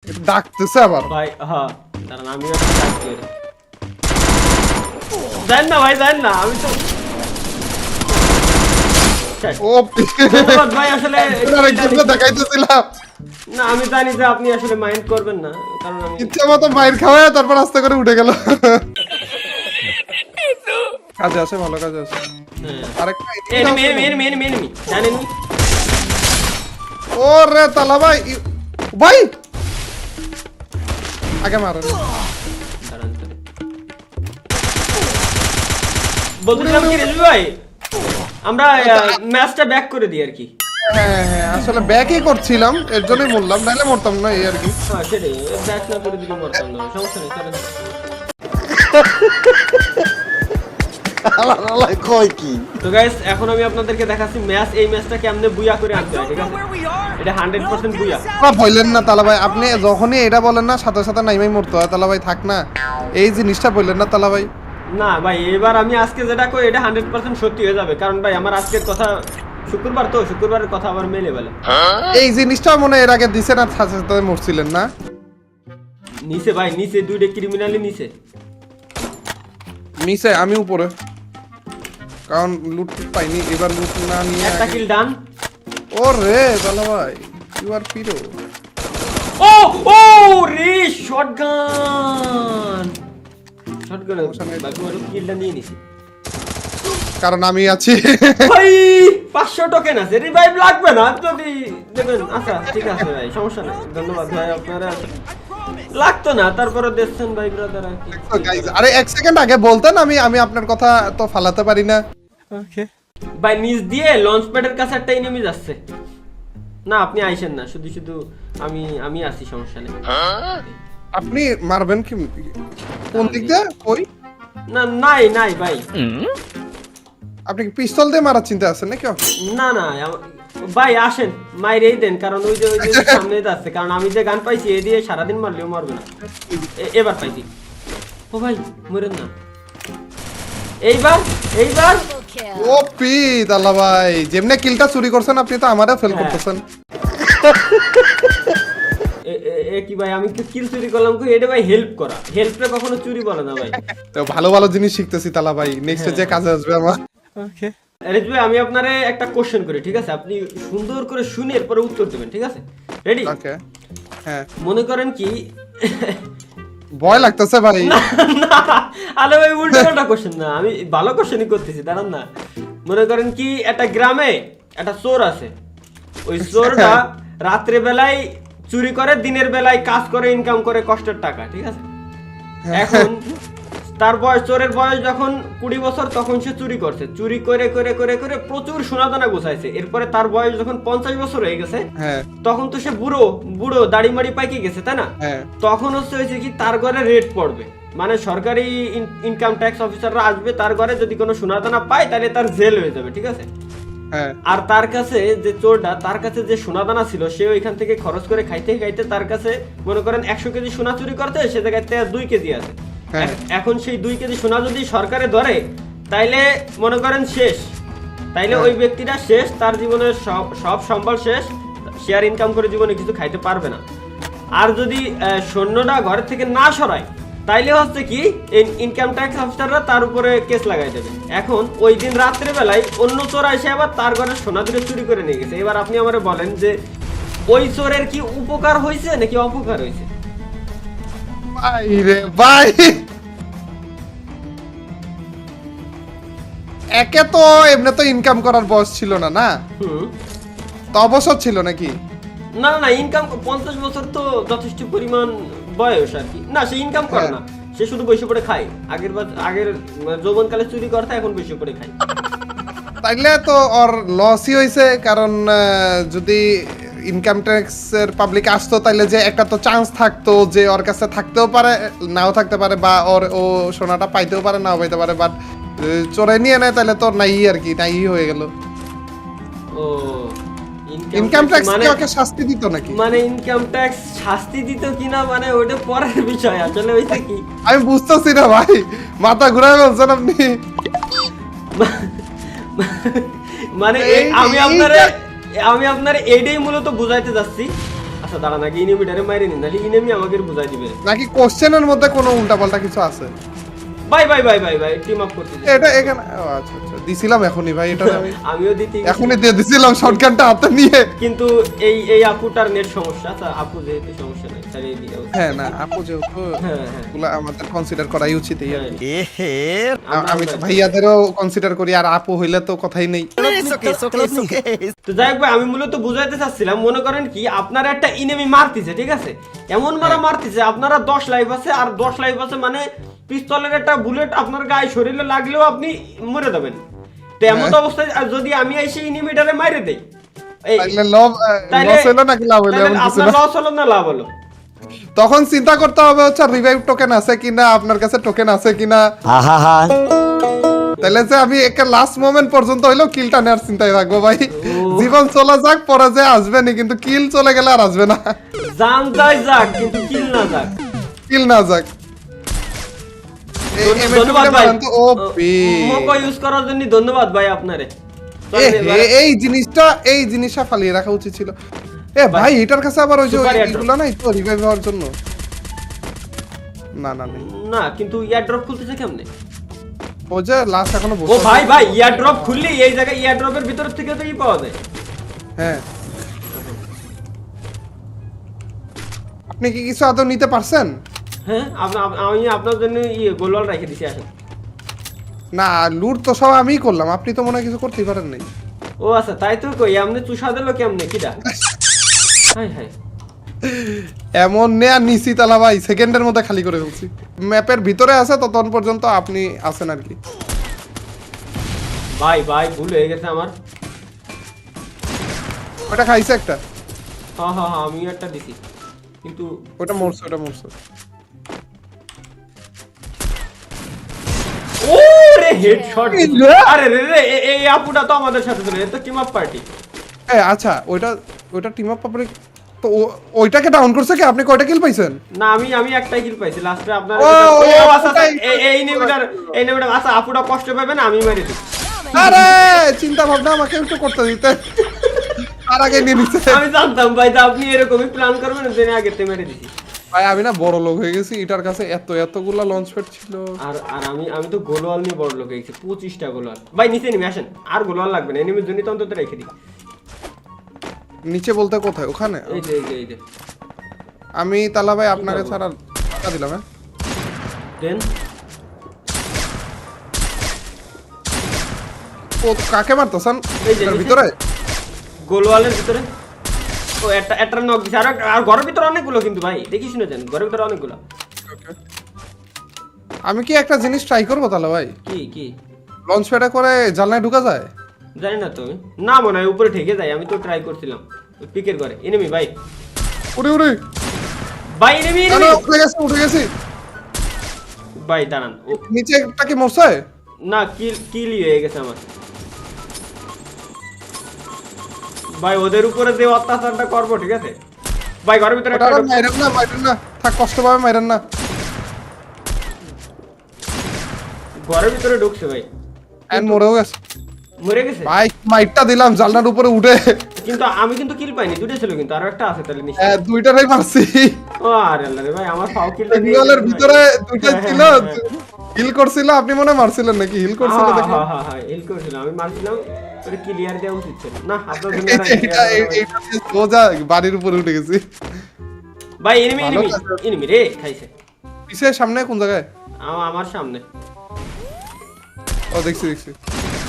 ডাকতেছে আবার ভাই হ্যাঁ দাঁড়ান আমিও একটা ডাকছি ওরে। জান না ভাই জান না আমি তো ও ধন্যবাদ ভাই আসলে আরেকজনকে দেখাইতেছিলাম না আমি জানি যে আপনি আসলে মাইন্ড করবেন না কারণ আমি ইচ্ছা মতো মাইর খাওয়ায় তারপর আস্তে করে উঠে গেল কাজে আছে ভালো কাজে আছে আরেকটা এনিমি জানেন ওরে তালা ভাই ভাই আগে মারো দাঁড়ান তো বলছিলাম কি রেজু ভাই আমরা ম্যাচটা ব্যাক করে দিই আর কি হ্যাঁ হ্যাঁ আসলে ব্যাকই করছিলাম এর জন্যই বললাম নাহলে মরতাম না এই আর কি হ্যাঁ সেটাই ব্যাক না করে দিলে মরতাম না সমস্যা নেই চলেন আল্লাহ কই কি তো গাইস এখন আমি আপনাদেরকে দেখাচ্ছি ম্যাচ এই ম্যাচটা কেমনে বুয়া করে আনতে হয় ঠিক আছে এটা 100% বুয়া বললেন না তালা ভাই আপনি যখনই এটা বলেন না সাথে সাথে নাইমাই মরতে হয় তালা ভাই থাক না এই জিনিসটা বললেন না তালা ভাই না ভাই এবার আমি আজকে যেটা কই এটা 100% সত্যি হয়ে যাবে কারণ ভাই আমার আজকের কথা শুক্রবার তো শুক্রবারের কথা আবার মেলে বলে এই জিনিসটা মনে এর আগে দিছে না সাথে সাথে মরছিলেন না নিচে ভাই নিচে দুইটা ক্রিমিনালি নিচে নিচে আমি উপরে কারণ লুট পাইনি এবার লুট না নিয়ে একটা কিল ডান ও রে তালা ভাই ইউ আর পিরো ও ও রে শটগান শটগান বাকি ওর কিলটা নিয়ে নিছি কারণ আমি আছি ভাই 500 টোকেন আছে রিভাইভ লাগবে না যদি দেবেন আচ্ছা ঠিক আছে ভাই সমস্যা নেই ধন্যবাদ ভাই আপনারা লাগতো না তারপরে দেখছেন ভাই ব্রাদার আর কি গাইস আরে এক সেকেন্ড আগে বলতেন আমি আপনার কথা তো ফালাতে পারি না ওকে ভাই নিচ দিয়ে লঞ্চ প্যাডের কাছে একটা এনিমি যাচ্ছে না আপনি আইছেন না শুধু শুধু আমি আসি সমস্যা নেই আপনি মারবেন কি কোন দিক দিয়ে কই না নাই ভাই আপনি কি পিস্তল দিয়ে মারার চিন্তা আছেন নাকি না ভাই আসেন মাইরেই দেন কারণ ওই যে সামনে যাচ্ছে কারণ আমি যে গান পাইছি এই দিয়ে সারাদিন মারলেও মারবে না এবার পাইছি ও ভাই মরেন না এইবার ও পি দাল্লা ভাই যেমনে কিলটা চুরি করছেন আপনি তো আমারে ফেল করতেছেন কি ভাই আমি কিল চুরি করলাম কই এটা ভাই হেল্প করা হেল্পটা কখনো চুরি বলে না ভাই তো ভালো ভালো জিনিস শিখতেছি তালা ভাই নেক্সট যে কাজে আসবে আমার ওকে রেজ ভাই আমি আপনারে একটা কোশ্চেন করি ঠিক আছে আপনি সুন্দর করে শুনে এরপরে উত্তর দেবেন ঠিক আছে রেডি ওকে হ্যাঁ মনে করেন কি ভয় লাগতেছে ভাই না আরে ভাই উল্টো কোশ্চেন না আমি ভালো কোশ্চেনই করতেছি দাঁড়ান না মনে করেন কি একটা গ্রামে একটা চোর আছে ওই চোরটা রাত্রে বেলায় চুরি করে দিনের বেলায় কাজ করে ইনকাম করে কষ্টের টাকা ঠিক আছে এখন তার বয়স চোরের বয়স যখন 20 বছর তখন সে চুরি করছে চুরি করে করে করে করে প্রচুর সোনাদানা গোছাইছে এরপরে তার বয়স যখন 50 বছর হয়ে গেছে তখন তো সে বুড়ো দাড়ি মাড়ি পাইকে গেছে তাই না তখন হচ্ছে কি তার ঘরে রেড পড়বে মানে সরকারি ইনকাম ট্যাক্স অফিসাররা আসবে তার ঘরে যদি কোনো সোনাদানা পায় তাহলে তার জেল হয়ে যাবে ঠিক আছে আর তার কাছে যে চোরটা তার কাছে যে সোনাদানা ছিল সে ওইখান থেকে খরচ করে খাইতে খাইতে তার কাছে মনে করেন 100 কেজি সোনা চুরি করতে সে জায়গায় 2 কেজি আছে এখন সেই 2 কেজি সোনা যদি সরকারে ধরে তাইলে মনে করেন শেষ তাইলে ওই ব্যক্তিটা শেষ তার জীবনের সব সম্বল শেষ শেয়ার ইনকাম করে জীবনে কিছু খাইতে পারবে না আর যদি সৈন্যটা ঘর থেকে না সরায় তাইলে হচ্ছে কি ইনকাম ট্যাক্স অফিসাররা তার উপরে কেস লাগাই দেবে এখন ওই দিন রাত্রে বেলায় অন্য চোর এসে আবার তার ঘরে সোনা দুটো চুরি করে নিয়ে গেছে এবার আপনি আমারে বলেন যে ওই চোরের কি উপকার হয়েছে নাকি অপকার হয়েছে ভাই রে ভাই একে তো এমনি তো ইনকাম করার বয়স ছিল না না তো অবসর ছিল নাকি না ইনকাম 50 বছর তো যথেষ্ট পরিমাণ বয়স আর কি না সে ইনকাম করে না সে শুধু বসে পড়ে খায় আগের যৌবনকালে চুরি করতে এখন বসে পড়ে খায় তাইলে তো ওর লসই হয়েছে কারণ যদি ইনকাম ট্যাক্সের পাবলিক আসতো তাইলে যে একটা তো চান্স থাকতো যে ওর কাছে থাকতেও পারে নাও থাকতে পারে বা ও সোনাটা পাইতেও পারে নাও পাইতে পারে বাট চোরে নিয়ে নেয় তাহলে তো নাই আর কি নাই হয়ে গেল ও ইনকাম ট্যাক্স কি ওকে শাস্তি দিত নাকি মানে ইনকাম ট্যাক্স শাস্তি দিত কিনা মানে ওটা পরের বিষয় আসলে হইছে কি আমি বুঝতেছি না ভাই মাথা ঘুরায় বলছেন আপনি মানে আমি আপনার এইটাই মূলত বুঝাইতে যাচ্ছি আচ্ছা দাঁড়ান আগে ইনিমিটারে মাইরে নিন নাহলে ইনিমি আমাকে বুঝাই দিবে নাকি কোশ্চেনের মধ্যে কোনো উল্টাপাল্টা কিছু আছে? ভাই টিম আপ করতে এটা এখানে ও আচ্ছা আচ্ছা দিছিলাম এখনই ভাই, এটা আমি আমিও দিতে এখনই দিয়ে দিছিলাম শর্টকাটটা হাতে নিয়ে। কিন্তু এই আপুটার নেট সমস্যা, তা আপু যেহেতু সমস্যা নেই তাহলে দিয়ে দাও। হ্যাঁ না আপু যেহেতু হ্যাঁ এগুলা আমাদের কনসিডার করাই উচিত। হ্যাঁ। আমি তো ভাইয়াদেরও কনসিডার করি, আর আপু হইলে তো কথাই নেই। তো যাই হোক ভাই, আমি মূলত বুঝাইতে চাচ্ছিলাম, মনে করেন কি আপনারা একটা ইনেমি মারতিছে, ঠিক আছে, এমন মারা মারতিছে আপনারা 10 লাইফ আছে, আর 10 লাইফ আছে মানে পিস্তলের একটা বুলেট আপনার গায়ে শরীরে লাগলেও আপনি মরে যাবেন। তো এমন অবস্থায় যদি আমি এসে ইনিমিটারে মাইরে দেই, তাইলে লস হলো নাকি লাভ হলো? এমন কিছু আপনার না, লস হলো না লাভ হলো? তখন চিন্তা করতে হবে হচ্ছে রিভাইভ টোকেন আছে কিনা, আপনার কাছে টোকেন আছে কিনা। তাহলে যে আমি একটা লাস্ট মোমেন্ট পর্যন্ত হইলো কিলটা নেওয়ার চিন্তায় থাকবো ভাই। জীবন চলে যাক, পরে যে আসবে না, কিন্তু কিল চলে গেলে আর আসবে না। জান যায় যাক কিন্তু কিল না যাক, কিল না যাক। ধন্যবাদ ভাই, ওপি মোকো ইউজ করার জন্য ধন্যবাদ ভাই আপনারে। এই জিনিসটা ফালিয়ে রাখা উচিত ছিল। এ ভাই এটার কাছে আবার ওই যে এগুলো নাই তো রিভাইভ হওয়ার জন্য? না না নেই না, কিন্তু ইয়ার ড্রপ খুলতেছে কেমনে? ও যে লাস্ট এখনো ও ভাই ইয়ার ড্রপ খুললি এই জায়গায় ইয়ার ড্রপের ভিতর থেকে তো ই পাওয়া যায়। হ্যাঁ আপনি কি কিছু আদৌ নিতে পারছেন? হ্যাঁ আমি আপনার জন্য গোলওয়াল রেখে দিছি, আসেন। না লুট তো সব আমিই করলাম, আপনি তো মনে হয় কিছু করতেই পারেন নাই। ও আচ্ছা তাই তো কই, আপনি চুষা দিল কেমনে কিডা? হাই হাই এমন নেয়া নিছি তালা ভাই, সেকেন্ডের মধ্যে খালি করে ফেলছি। ম্যাপের ভিতরে আছে ততক্ষণ পর্যন্ত আপনি আছেন আর কি। ভাই ভুল হয়ে গেছে আমার। ওটা খাইছে একটা। হ্যাঁ আমি একটা দিছি কিন্তু ওটা মরছে। ও রে হেডশট। আরে রে এই আপুটা তো আমাদের সাথে ছিল, এটা তো টিম আপ পার্টি। আচ্ছা ওইটা টিম আপ পাবলিক তো ওইটাকে ডাউন করছে কি? আপনি কয়টা কিল পাইছেন? না আমি একটাই কিল পাইছি লাস্টে আপনার। ও আচ্ছা এই নেমিটার আচ্ছা আপুটা কষ্ট পাবে না, আমি মেরে দিই। আরে চিন্তা ভাবনা আমাকে একটু করতে দিতে, তার আগে নিয়ে নিছে। আমি জানতাম ভাই যে আপনি এরকমই প্ল্যান করবেন, জেনে আগেতে মেরে দিছি। ভাই আমি না বড় লোক হয়ে গেছি, এটার কাছে এতগুলা লঞ্চ প্যাড ছিল। আর আমি তো গোলওয়াল নিয়ে বড় লোক হয়ে গেছি, 25টা গোলওয়াল। ভাই নিচে নেমে আসেন, আর গোলওয়াল লাগবে না, এনিমির জন্য তো অন্তত রেখে দিই। নিচে বলতে কোথায়? ওখানে? এই যে আমি তালা ভাই আপনাকে ছাড়া টাকা দিলাম। হ্যাঁ দেন ও কাকে মারতেছেন? এই যে এটার ভিতরে গোলওয়ালের ভিতরে। ও একটা নক দিছে, আর ঘরের ভিতরে অনেকগুলো, কিন্তু ভাই দেখি শুনে যান, ঘরের ভিতরে অনেকগুলো। আমি কি একটা জিনিস ট্রাই করবো তাহলে ভাই? কি লঞ্চ প্যাডে করে জানলায় ঢুকা যায়? জানি না তো, না মনে হয় উপরে ঠেকে যায়, আমি তো ট্রাই করছিলাম। পিকের ঘরে এনিমি ভাই, উড়ে ভাই এনিমি উঠে গেছি ভাই দাঁড়ান। ও নিচে একটা কি মরছে? না কিল হয়ে গেছে আমার ভাই। ওদের উপরে যে অত্যাচারটা করবো, ঠিক আছে ভাই। ঘরের ভিতরে মাইরেন না থাক, কষ্ট পাবে, মাইরেন না। ঘরের ভিতরে ঢুকছে ভাই, এন্ড মরেও গেছে। মরে গেছে ভাই মাইটটা দিলাম জানলার উপরে উঠে, কিন্তু আমি কিন্তু কিল পাইনি, দুটো ছিল কিন্তু আরো একটা আছে তাহলে নিশ্চয়। হ্যাঁ দুইটারই মারছি। ও আরে আল্লাহ রে ভাই, আমার ফাউ কিলটা দিয়ে ওয়ালের ভিতরে দুইটা ছিল, হিল করছিল। আপনি মনে মারছিলেন নাকি? হিল করছিল দেখি। হ্যাঁ হিল করেছিলাম, আমি মারছিলাম। তোরে ক্লিয়ার দেওয়া উচিত ছিল না, আপনার জন্য এইটা সোজা বাড়ির উপরে উঠে গেছি ভাই। এনিমি রে খাইছে। পিছে সামনে কোন জায়গায়? আমার সামনে। ও দেখছি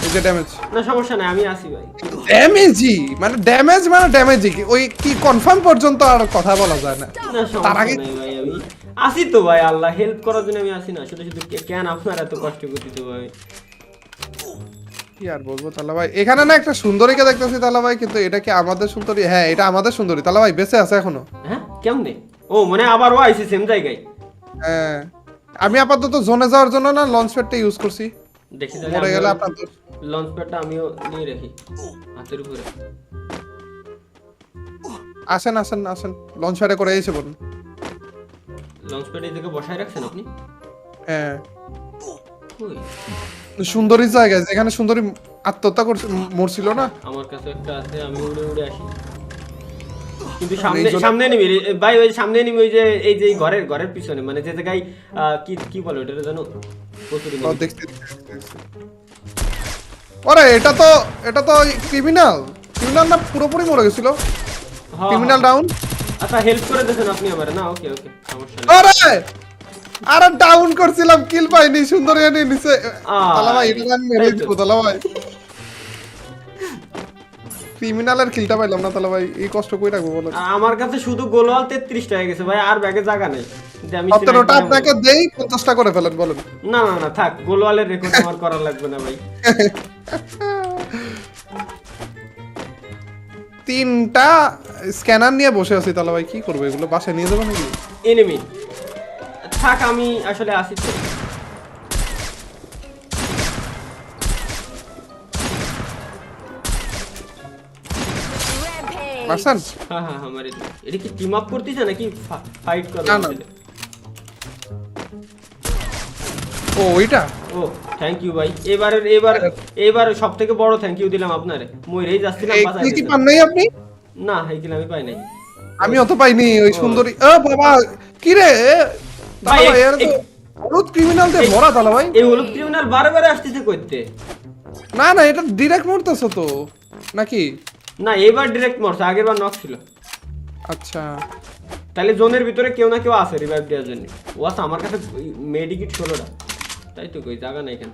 এই যে ড্যামেজ। না সমস্যা নাই, আমি আসি ভাই। ড্যামেজই ওই কি কনফার্ম পর্যন্ত আর কথা বলা যায় না। না সমস্যা নাই ভাই, আমি আসি তো ভাই, আল্লাহ হেল্প করার জন্য আমি আসি না, শুধু কেন আপনার এত কষ্ট করতে ভাই? কি আর বলবো তালা ভাই, এখানে না একটা সুন্দরীকে দেখতেছি তালা ভাই, কিন্তু এটা কি আমাদের সুন্দরী? হ্যাঁ এটা আমাদের সুন্দরী তালা ভাই, বেঁচে আছে এখনো। হ্যাঁ কেমনে? ও মানে আবার ও আইছে সেম জায়গায়। হ্যাঁ আমি আপাতত জোনে যাওয়ার জন্য না লঞ্চ প্যাডটা ইউজ করছি। দেখি মরে গেলে আপনার তো লঞ্চ প্যাডটা আমিও নিয়ে রাখি হাতের উপরে। আসেন লঞ্চ প্যাডে করে এসে বলুন। লঞ্চ প্যাড এই দিকে বসায় রাখছেন আপনি? হ্যাঁ কই সুন্দরী জায়গায়, যেখানে সুন্দরী আত্মহত্যা করছে, মরছিল না। আমার কাছে একটা আছে, আমি উড়ে আসি। কিন্তু সামনে এনিমি ভাই, ওই সামনে এনিমি, ওই যে এই যে ঘরের পিছনে, মানে যে জায়গায় কি বলে ওটা জানো, প্রচুর enemy। দেখছি। ওরে এটা তো ক্রিমিনাল না পুরোপুরি মরে গেছিল? হ্যাঁ, ক্রিমিনাল হ্যাঁ। ডাউন। আচ্ছা হেল্প করে দেন আপনি আমারে না? ওকে সমস্যা নেই। আরে আরে ডাউন করছিলাম, কিল পাইনি, সুন্দরী এনে নিচে। তালা ভাই এটা আমি মেরে দিব তালা ভাই। ক্রিমিনালের কিলটা পাইলাম না তালা ভাই, এই কষ্ট কই রাখবো বলো? আমার কাছে শুধু গোলওয়াল 33 টাকা গেছে ভাই, আর ব্যাগে জায়গা নেই যে আমি আপনারটা আপনাকে দেই 50টা করে ফেলেন বলেন। না থাক, গোলওয়ালের রেকর্ড আমার করা লাগবে না ভাই। 3টা স্ক্যানার নিয়ে বসে আছি তালা ভাই, কি করবো এগুলো বাসায় নিয়ে যাবো নাকি? এনিমি থাক, আমি আসলে আসি তো। মারছেন? হ্যাঁ আমার এটা কি টিম আপ করতেছে নাকি ফাইট করবে? না। ও ওইটা ও থ্যাংক ইউ ভাই, এবার সবথেকে বড় থ্যাংক ইউ দিলাম আপনারে। মইরেই যাচ্ছিলাম বাঁচাই এই কি দিয়েছেন। পান নাই আপনি? না এইগুলো আমি পাই নাই। আমি অত পাইনি ওই সুন্দরী। ও বাবা কি রে ভাই, তালা ভাই, এরা তো হলুদ ক্রিমিনাল দিয়ে ভরা তালা ভাই। এই হলুদ ক্রিমিনাল বারে আসতেছে কইতে। না এটা ডিরেক্ট মরতেছ তো নাকি? না এবার ডাইরেক্ট মরছে, আগেরবার নক ছিল। আচ্ছা তাহলে জোনের ভিতরে কেউ না কেউ আছে রিভাইভ দেওয়ার জন্য। ও আছে আমার কাছে মেডিকিট 16টা, তাই তো কই জায়গা নাই কেন?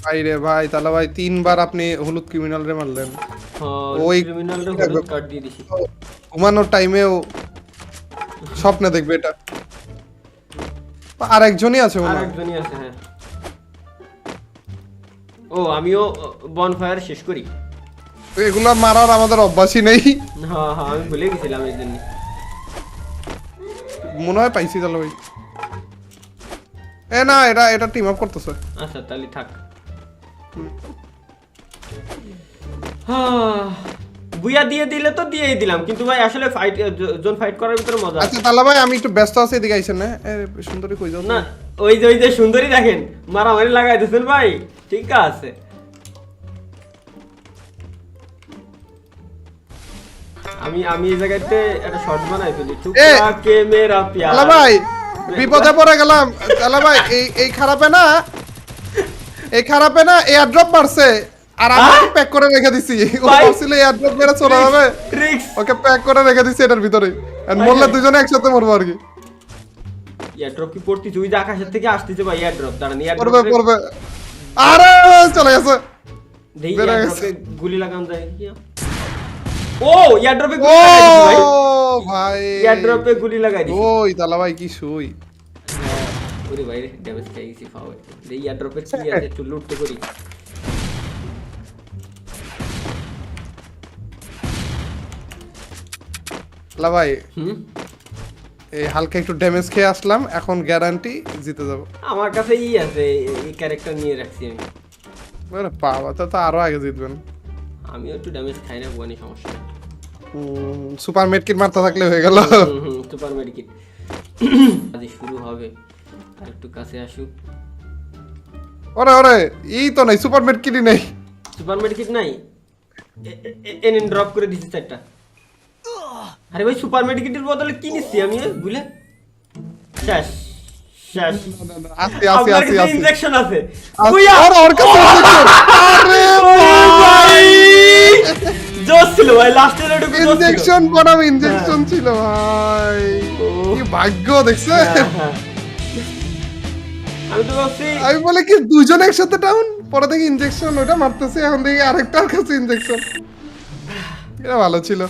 ভাই রে ভাই তালা ভাই 3বার আপনি হলুদ ক্রিমিনাল রে মারলেন। ওই ওই ক্রিমিনালটা হলুদ কার্ড দিয়ে দিছি। ঘুমানোর টাইমেও স্বপ্নে দেখবে এটা। আর একজনই আছে মনে হয়। আরেকজনই আছে হ্যাঁ। ও আমিও বনফায়ার শেষ করি। এগুলো মারার আমাদের অভ্যাসই নেই। হ্যাঁ আমি ভুলে গেছিলাম এই জন্য। মনে হয় পাইছি তাহলে ভাই। না এটা টিম আপ করতেছে। আচ্ছা তাহলে থাক। বুয়া দিয়ে দিলে তো দিয়েই দিলাম, কিন্তু ভাই আসলে ফাইট জোন ফাইট করার ভিতরে মজা আছে। আচ্ছা তাহলে ভাই আমি একটু ব্যস্ত আছি, এদিকে আইছেন না? সুন্দরী কই যাও না ওই যে সুন্দরী দেখেন মারামারি লাগাই দিয়েছেন ভাই, ঠিক আছে। আমি এই জায়গাতে একটা শর্ট বানাই ফেলি, টুকরা কে মেরা প্যার। তাহলে ভাই বিপদে পড়ে গেলাম। তাহলে ভাই এই খারাপে না এয়ার ড্রপ মারছে আর আমি প্যাক করে রেখে দিছি। ও ভাবছিল এয়ার ড্রপ মেরে চলে যাবে, ট্রিক্স ওকে প্যাক করে রেখে দিছি এটার ভিতরে। আর মরলে দুজনে একসাথে মরবো আর কি। এয়ার ড্রপ কি পড়তিছে? ওই যে আকাশের থেকে আসতেছে ভাই এয়ার ড্রপ। দাঁড়ান এয়ার পড়বে আরে চলে গেছে। দেই এয়ার ড্রপে গুলি লাগানো যায় কি? ও এয়ার ড্রপে গুলি লাগাই দিছি ভাই। ও ভাই এয়ার ড্রপে গুলি লাগাই দিছি। ওই তালা ভাই কি শুই। ওরে ভাই ড্যামেজ খেয়ে গেছি ফাওয়ার। দেই এয়ার ড্রপে কি আছে একটু লুট তো করি। তালা ভাই এই হালকা একটু ড্যামেজ খেয়ে আসলাম, এখন গ্যারান্টি জিতে যাব। আমার কাছে আছে, এই ক্যারেক্টার নিয়ে রাখছি আমি। আরে বাবা তো আরো আগে জিতবেন। আমিও একটু ড্যামেজ খাই না, বুয়ানি সমস্যা নেই। সুপার মেডকিট মারতে থাকলে হয়ে গেল। সুপার মেডিকেট আজ শুরু হবে, আর একটু কাছে আসুক। ওরে এই তো নাই, সুপার মেডকিটই নেই। সুপার মেডিকেট নাই, এন ড্রপ করে দিছি চারটা। আরে ভাই সুপার মেডিকেটের বদলে কি নিচ্ছি আমি বুঝলে? শেষ আসি ইনজেকশন আছে। ওর কাছে injection! আরে ভাই জোস ছিল ভাই, লাস্টের ওটুকু জোস ছিল। ইনজেকশন বনাম ইনজেকশন ছিল ভাই। কি ভাগ্য দেখছে। আমি তো ভাবছি আমি বলে কি দুইজন একসাথে ডাউন, পরে দেখি ইনজেকশন ওটা মারতেছে, এখন দেখি আরেকটার কাছে ইনজেকশন। এটা ভালো ছিল।